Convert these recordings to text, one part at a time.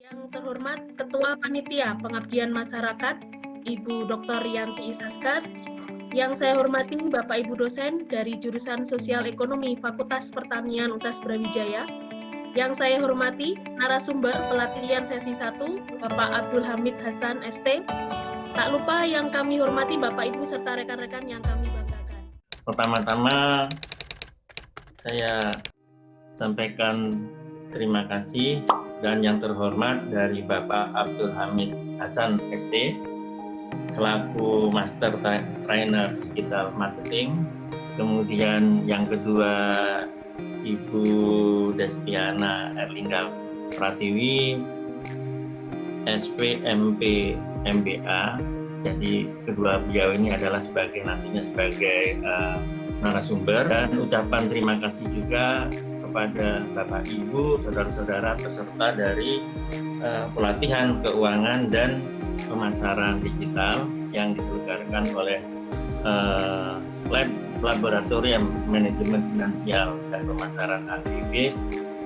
Yang terhormat Ketua Panitia Pengabdian Masyarakat, Ibu Dr. Rianti Isaskar. Yang saya hormati Bapak Ibu dosen dari jurusan Sosial Ekonomi Fakultas Pertanian UTAS Brawijaya. Yang saya hormati narasumber pelatihan sesi 1, Bapak Abdul Hamid Hasan ST. Tak lupa yang kami hormati Bapak Ibu serta rekan-rekan yang kami banggakan. Pertama-tama saya sampaikan terima kasih dan yang terhormat dari Bapak Abdul Hamid Hasan ST selaku Master Trainer Digital Marketing. Kemudian yang kedua Ibu Destiana Erlingga Pratiwi SPMP MBA. Jadi kedua beliau ini adalah nantinya sebagai narasumber, dan ucapan terima kasih juga kepada Bapak Ibu, saudara-saudara peserta dari pelatihan keuangan dan pemasaran digital yang diselenggarakan oleh Laboratorium Manajemen Finansial dan Pemasaran Agribis.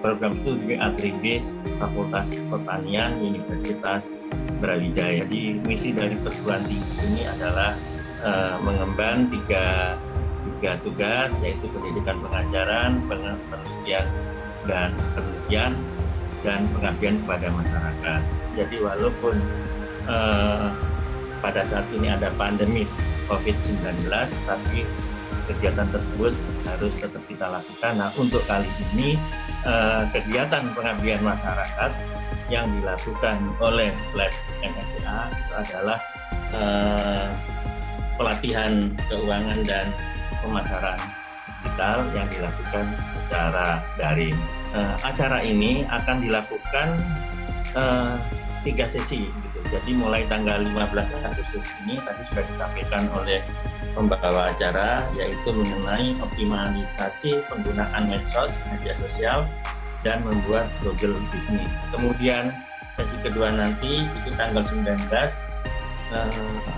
Program itu di Agribis Fakultas Pertanian Universitas Brawijaya. Jadi misi dari perguruan tinggi ini adalah mengemban tiga tugas, yaitu pendidikan pengajaran, penelitian dan pengabdian kepada masyarakat. Jadi walaupun pada saat ini ada pandemi COVID-19, tapi kegiatan tersebut harus tetap kita lakukan. Nah, untuk kali ini kegiatan pengabdian masyarakat yang dilakukan oleh Lab MFPA itu adalah pelatihan keuangan dan pemasaran digital yang dilakukan secara daring. Acara ini akan dilakukan 3 sesi gitu. Jadi mulai tanggal 15 Agustus ini tadi sudah disampaikan oleh pembawa acara, yaitu mengenai optimalisasi penggunaan medsos, media sosial, dan membuat Google Business. Kemudian sesi kedua nanti itu tanggal 19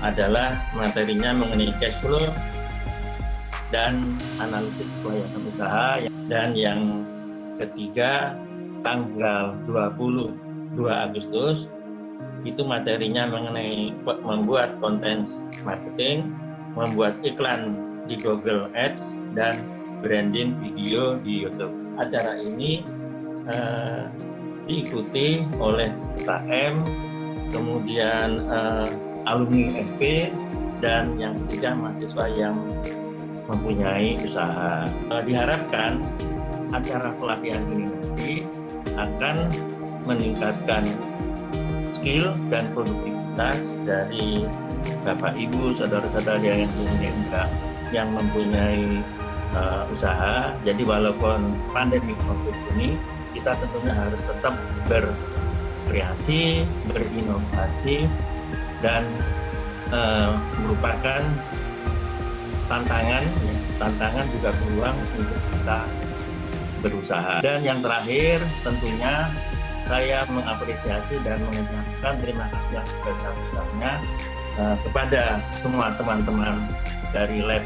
adalah materinya mengenai cash flow dan analisis kelayakan usaha, dan yang ketiga tanggal 22 Agustus itu materinya mengenai membuat konten marketing, membuat iklan di Google Ads, dan branding video di YouTube. Acara ini diikuti oleh UKM, kemudian alumni FP, dan yang ketiga mahasiswa yang mempunyai usaha. Diharapkan acara pelatihan ini nanti akan meningkatkan skill dan produktivitas dari Bapak Ibu, saudara-saudara yang mempunyai usaha. Jadi walaupun pandemi COVID ini, kita tentunya harus tetap berkreasi, berinovasi, dan merupakan tantangan juga peluang untuk kita berusaha. Dan yang terakhir tentunya saya mengapresiasi dan mengucapkan terima kasih yang sebesar-besarnya kepada semua teman-teman dari Lab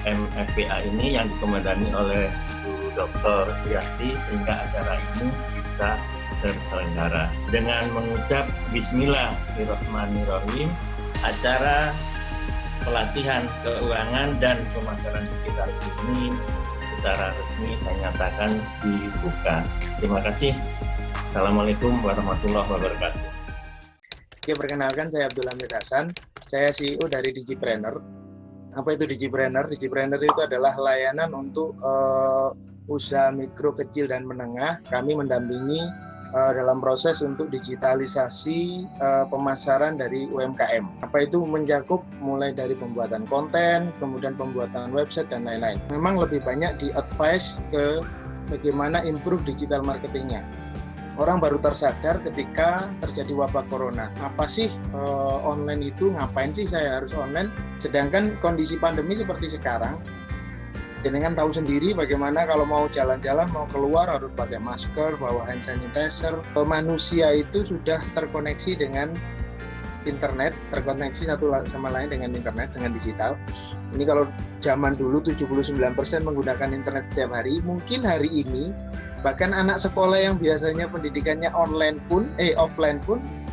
MFPA ini yang dikomandani oleh Bu Dr. Rianti, sehingga acara ini bisa terselenggara. Dengan mengucap Bismillahirrahmanirrahim, acara pelatihan keuangan dan pemasaran digital ini secara resmi saya nyatakan dibuka. Terima kasih. Assalamualaikum warahmatullahi wabarakatuh. Oke, perkenalkan saya Abdul Hamid Hasan. Saya CEO dari Digipreneur. Apa itu Digipreneur? Digipreneur itu adalah layanan untuk usaha mikro, kecil, dan menengah. Kami mendampingi dalam proses untuk digitalisasi pemasaran dari UMKM. Apa itu mencakup mulai dari pembuatan konten, kemudian pembuatan website, dan lain-lain. Memang lebih banyak di-advise ke bagaimana improve digital marketingnya. Orang baru tersadar ketika terjadi wabah corona. Apa sih online itu? Ngapain sih saya harus online? Sedangkan kondisi pandemi seperti sekarang, jenengan tahu sendiri bagaimana kalau mau jalan-jalan, mau keluar harus pakai masker, bawa hand sanitizer. Manusia itu sudah terkoneksi dengan internet, terkoneksi satu sama lain dengan internet, dengan digital. Ini kalau zaman dulu 79% menggunakan internet setiap hari, mungkin hari ini Bahkan anak sekolah yang biasanya pendidikannya offline pun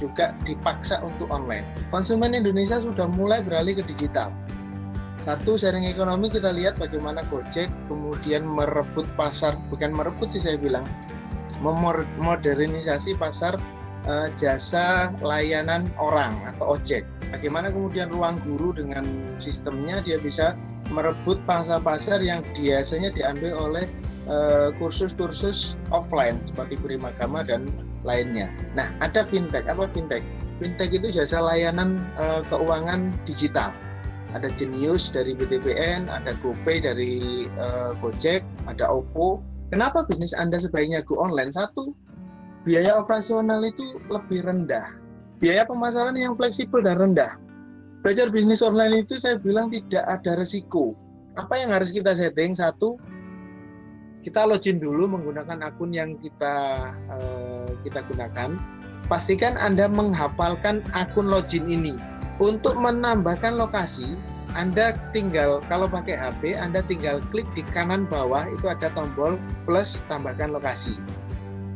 juga dipaksa untuk online. Konsumen Indonesia sudah mulai beralih ke digital. Satu, sharing ekonomi kita lihat bagaimana Gojek kemudian merebut pasar, bukan merebut sih saya bilang, memodernisasi pasar jasa layanan orang atau ojek. Bagaimana kemudian ruang guru dengan sistemnya dia bisa merebut pasar-pasar yang biasanya diambil oleh kursus-kursus offline seperti Primagama dan lainnya. Nah, ada fintech. Apa fintech? Fintech itu jasa layanan keuangan digital. Ada Genius dari BTPN, ada GoPay dari Gojek, ada OVO. Kenapa bisnis Anda sebaiknya go online? Satu, biaya operasional itu lebih rendah. Biaya pemasaran yang fleksibel dan rendah. Belajar bisnis online itu saya bilang tidak ada resiko. Apa yang harus kita setting? Satu, kita login dulu menggunakan akun yang kita gunakan. Pastikan Anda menghafalkan akun login ini. Untuk menambahkan lokasi, Anda tinggal, kalau pakai HP, Anda tinggal klik di kanan bawah, itu ada tombol plus tambahkan lokasi.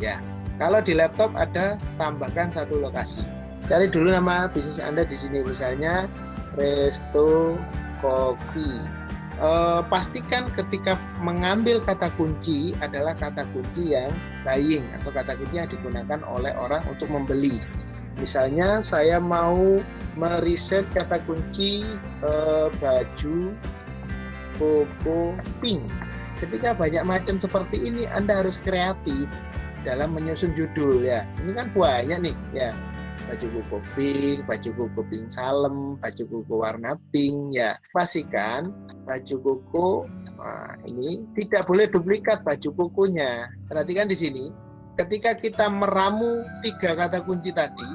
Ya, kalau di laptop ada tambahkan satu lokasi. Cari dulu nama bisnis Anda di sini, misalnya Resto Kopi. Pastikan ketika mengambil kata kunci adalah kata kunci yang buying atau kata kunci yang digunakan oleh orang untuk membeli. Misalnya saya mau meriset kata kunci baju koko pink. Ketika banyak macam seperti ini, Anda harus kreatif dalam menyusun judul ya. Ini kan banyak nih ya. Baju koko pink salem, baju koko warna pink ya. Pastikan baju koko ini tidak boleh duplikat baju kokonya. Perhatikan di sini, ketika kita meramu 3 kata kunci tadi,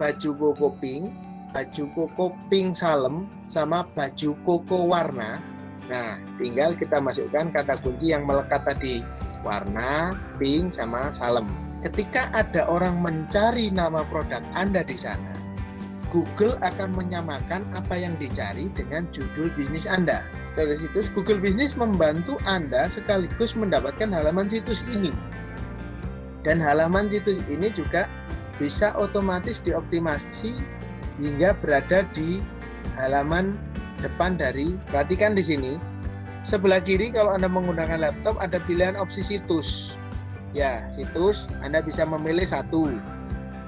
baju koko pink salem, sama baju koko warna. Nah, tinggal kita masukkan kata kunci yang melekat tadi, warna, pink, sama salem. Ketika ada orang mencari nama produk Anda di sana, Google akan menyamakan apa yang dicari dengan judul bisnis Anda. Dari situs Google Business membantu Anda sekaligus mendapatkan halaman situs ini. Dan halaman situs ini juga bisa otomatis dioptimasi hingga berada di halaman depan dari, perhatikan di sini, sebelah kiri kalau Anda menggunakan laptop ada pilihan opsi situs. Ya, situs Anda bisa memilih satu,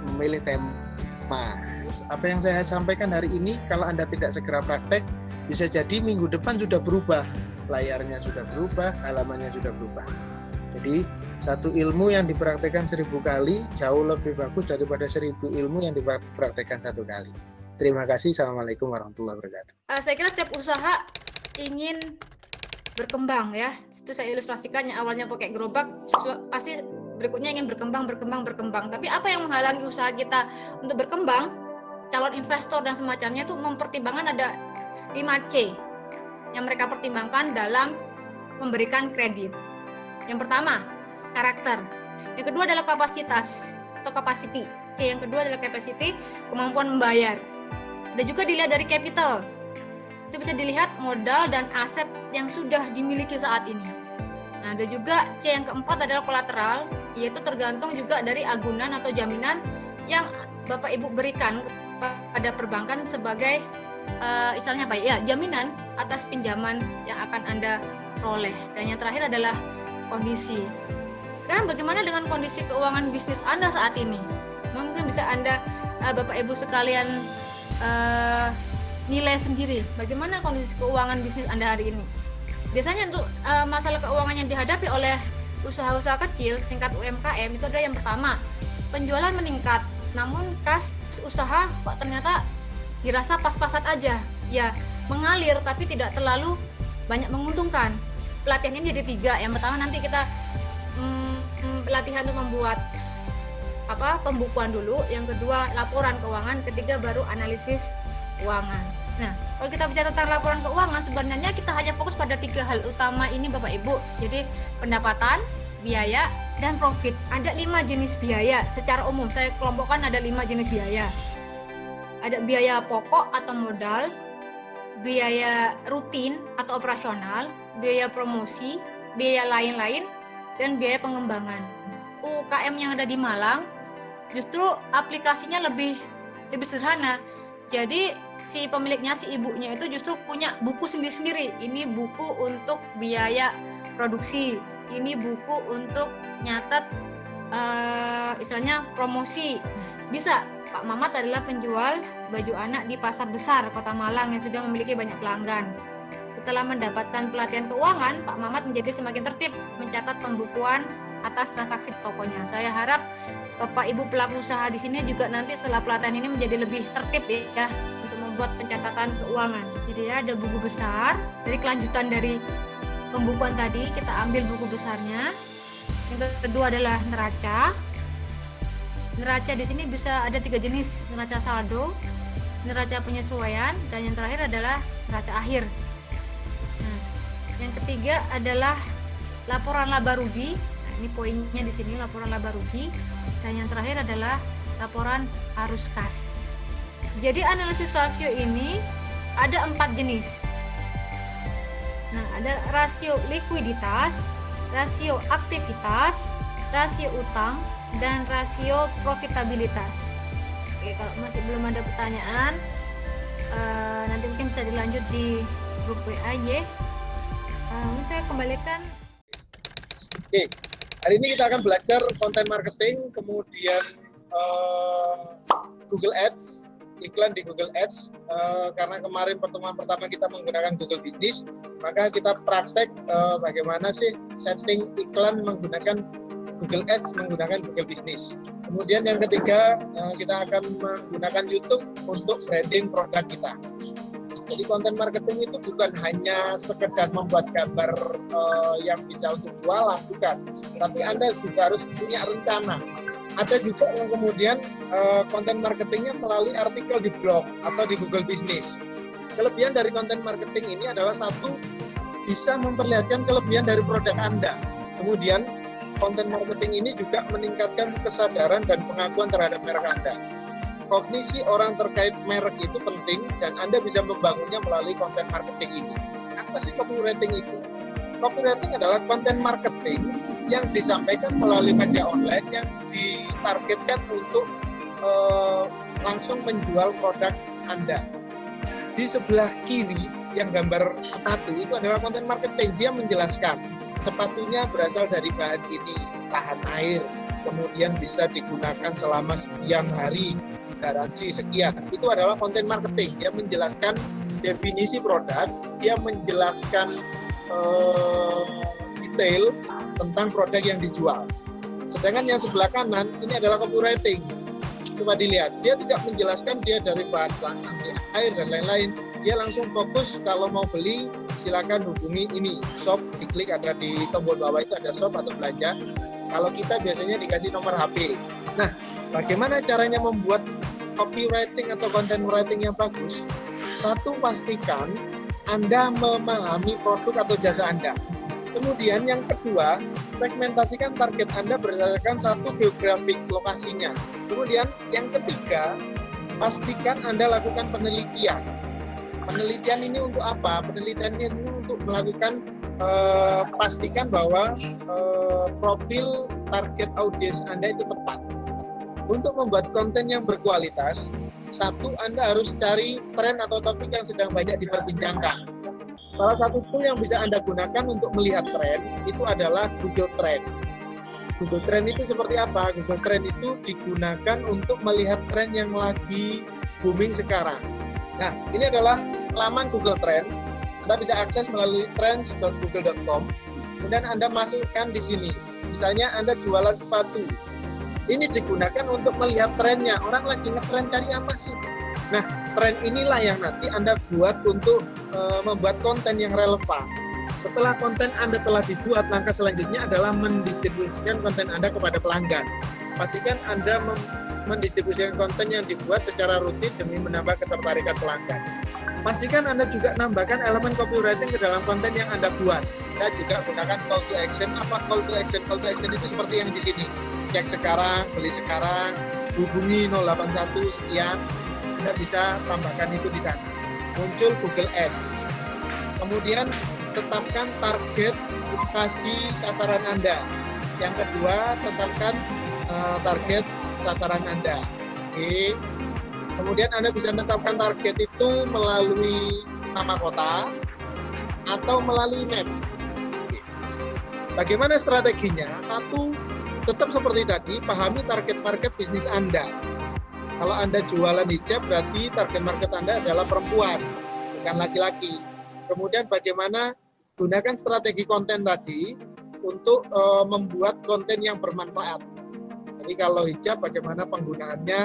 memilih tema. Apa yang saya sampaikan hari ini, kalau Anda tidak segera praktek, bisa jadi minggu depan sudah berubah. Layarnya sudah berubah, halamannya sudah berubah. Jadi, satu ilmu yang dipraktekkan 1000 kali jauh lebih bagus daripada 1000 ilmu yang dipraktekkan 1 kali. Terima kasih. Assalamualaikum warahmatullahi wabarakatuh. Saya kira setiap usaha ingin berkembang ya. Itu saya ilustrasikan yang awalnya pakai gerobak, pasti berikutnya ingin berkembang. Tapi apa yang menghalangi usaha kita untuk berkembang? Calon investor dan semacamnya itu mempertimbangkan ada 5C yang mereka pertimbangkan dalam memberikan kredit. Yang pertama, karakter. Yang kedua adalah kapasitas atau capacity. C yang kedua adalah capacity, kemampuan membayar. Dan juga dilihat dari capital. Itu bisa dilihat modal dan aset yang sudah dimiliki saat ini. Nah, ada juga C yang keempat adalah kolateral, yaitu tergantung juga dari agunan atau jaminan yang Bapak Ibu berikan pada perbankan sebagai istilahnya apa ya, jaminan atas pinjaman yang akan Anda peroleh. Dan yang terakhir adalah kondisi. Sekarang bagaimana dengan kondisi keuangan bisnis Anda saat ini? Mungkin bisa Anda Bapak Ibu sekalian nilai sendiri bagaimana kondisi keuangan bisnis Anda hari ini. Biasanya untuk masalah keuangan yang dihadapi oleh usaha-usaha kecil tingkat UMKM itu ada yang pertama, penjualan meningkat, namun kas usaha kok ternyata dirasa pas-pasan aja, ya mengalir tapi tidak terlalu banyak menguntungkan. Pelatihan ini jadi 3. Yang pertama nanti kita pelatihan untuk membuat pembukuan dulu, yang kedua laporan keuangan, ketiga baru analisis keuangan. Nah, kalau kita bicara tentang laporan keuangan, sebenarnya kita hanya fokus pada 3 hal utama ini Bapak Ibu. Jadi pendapatan, biaya, dan profit. Ada 5 jenis biaya secara umum. Saya kelompokkan ada 5 jenis biaya. Ada biaya pokok atau modal, biaya rutin atau operasional, biaya promosi, biaya lain-lain, dan biaya pengembangan. UKM yang ada di Malang justru aplikasinya lebih sederhana. Jadi si pemiliknya, si ibunya itu justru punya buku sendiri-sendiri. Ini buku untuk biaya produksi, ini buku untuk nyatet istilahnya promosi. Bisa. Pak Mamat adalah penjual baju anak di pasar besar Kota Malang yang sudah memiliki banyak pelanggan. Setelah mendapatkan pelatihan keuangan, Pak Mamat menjadi semakin tertib mencatat pembukuan atas transaksi tokonya. Saya harap Bapak Ibu pelaku usaha di sini juga nanti setelah pelatihan ini menjadi lebih tertib ya untuk membuat pencatatan keuangan. Jadi ya, ada buku besar. Dari kelanjutan dari pembukuan tadi kita ambil buku besarnya. Yang kedua adalah neraca. Neraca di sini bisa ada 3 jenis, neraca saldo, neraca penyesuaian, dan yang terakhir adalah neraca akhir. Nah, yang ketiga adalah laporan laba rugi. Nah, ini poinnya di sini, laporan laba rugi. Dan yang terakhir adalah laporan arus kas. Jadi analisis rasio ini ada 4 jenis. Nah, ada rasio likuiditas, rasio aktivitas, rasio utang, dan rasio profitabilitas. Oke, kalau masih belum ada pertanyaan, nanti mungkin bisa dilanjut di grup WA ya. Mungkin saya kembalikan. Oke, hari ini kita akan belajar konten marketing, kemudian Google Ads, iklan di Google Ads. Karena kemarin pertemuan pertama kita menggunakan Google Business, maka kita praktek bagaimana sih setting iklan menggunakan Google Ads menggunakan Google Business. Kemudian yang ketiga, kita akan menggunakan YouTube untuk branding produk kita. Jadi konten marketing itu bukan hanya sekedar membuat gambar yang bisa untuk jualan, bukan. Tapi Anda juga harus punya rencana. Ada juga yang kemudian konten marketingnya melalui artikel di blog atau di Google Business. Kelebihan dari konten marketing ini adalah satu, bisa memperlihatkan kelebihan dari produk Anda. Kemudian konten marketing ini juga meningkatkan kesadaran dan pengakuan terhadap merek Anda. Kognisi orang terkait merek itu penting dan Anda bisa membangunnya melalui konten marketing ini. Apa sih copywriting itu? Copywriting adalah konten marketing yang disampaikan melalui media online yang ditargetkan untuk langsung menjual produk Anda. Di sebelah kiri yang gambar sepatu itu adalah konten marketing. Dia menjelaskan sepatunya berasal dari bahan ini, tahan air, kemudian bisa digunakan selama sekian hari, garansi sekian. Itu adalah konten marketing. Dia menjelaskan definisi produk, dia menjelaskan detail tentang produk yang dijual. Sedangkan yang sebelah kanan ini adalah copywriting. Coba dilihat, dia tidak menjelaskan dia dari bahan anti air dan lain-lain. Dia langsung fokus kalau mau beli silakan hubungi ini shop, diklik ada di tombol bawah itu ada shop atau belanja. Kalau kita biasanya dikasih nomor HP. Nah, bagaimana caranya membuat copywriting atau content writing yang bagus? Satu, pastikan Anda memahami produk atau jasa Anda. Kemudian yang kedua, segmentasikan target Anda berdasarkan satu geografik lokasinya. Kemudian yang ketiga, pastikan Anda lakukan penelitian. Penelitian ini untuk apa? Penelitian ini untuk melakukan pastikan bahwa profil target audiens Anda itu tepat. Untuk membuat konten yang berkualitas, satu, Anda harus cari tren atau topik yang sedang banyak diperbincangkan. Salah satu tool yang bisa Anda gunakan untuk melihat tren itu adalah Google Trend. Google Trend itu seperti apa? Google Trend itu digunakan untuk melihat tren yang lagi booming sekarang. Nah, ini adalah laman Google Trend. Anda bisa akses melalui trends.google.com. Kemudian Anda masukkan di sini. Misalnya Anda jualan sepatu. Ini digunakan untuk melihat trennya. Orang lagi ngetren cari apa sih? Nah, tren inilah yang nanti Anda buat untuk membuat konten yang relevan. Setelah konten Anda telah dibuat, langkah selanjutnya adalah mendistribusikan konten Anda kepada pelanggan. Pastikan Anda mendistribusikan konten yang dibuat secara rutin demi menambah ketertarikan pelanggan. Pastikan Anda juga nambahkan elemen copywriting ke dalam konten yang Anda buat. Anda juga gunakan call to action. Apa call to action? Call to action itu seperti yang di sini. Cek sekarang, beli sekarang, hubungi 081 sekian. Anda bisa tambahkan itu di sana. Muncul Google Ads. Kemudian tetapkan target lokasi sasaran Anda. Yang kedua, tetapkan target sasaran Anda. Oke. Kemudian Anda bisa menetapkan target itu melalui nama kota atau melalui map. Oke. Bagaimana strateginya? Satu, tetap seperti tadi, pahami target market bisnis Anda. Kalau Anda jualan hijab, berarti target market Anda adalah perempuan, bukan laki-laki. Kemudian bagaimana gunakan strategi konten tadi untuk membuat konten yang bermanfaat. Jadi kalau hijab, bagaimana penggunaannya.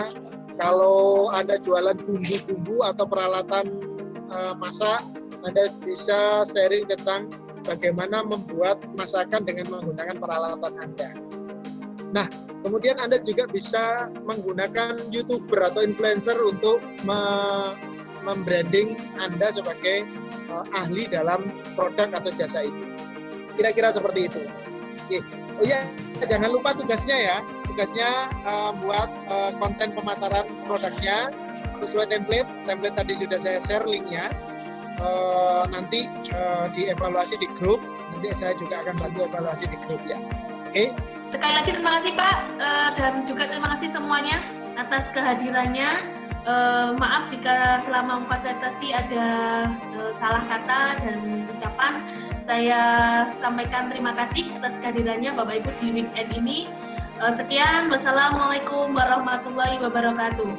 Kalau Anda jualan bumbu-bumbu atau peralatan masak, Anda bisa sharing tentang bagaimana membuat masakan dengan menggunakan peralatan Anda. Nah, kemudian Anda juga bisa menggunakan YouTuber atau influencer untuk membranding Anda sebagai ahli dalam produk atau jasa itu. Kira-kira seperti itu. Oke. Oh ya, jangan lupa tugasnya ya. Tugasnya buat konten pemasaran produknya sesuai template. Template tadi sudah saya share linknya. Nanti dievaluasi di grup. Nanti saya juga akan bantu evaluasi di grup ya. Oke. Sekali lagi terima kasih Pak, dan juga terima kasih semuanya atas kehadirannya. Maaf jika selama memfasilitasi ada salah kata dan ucapan. Saya sampaikan terima kasih atas kehadirannya Bapak Ibu di weekend ini. Sekian, wassalamualaikum warahmatullahi wabarakatuh.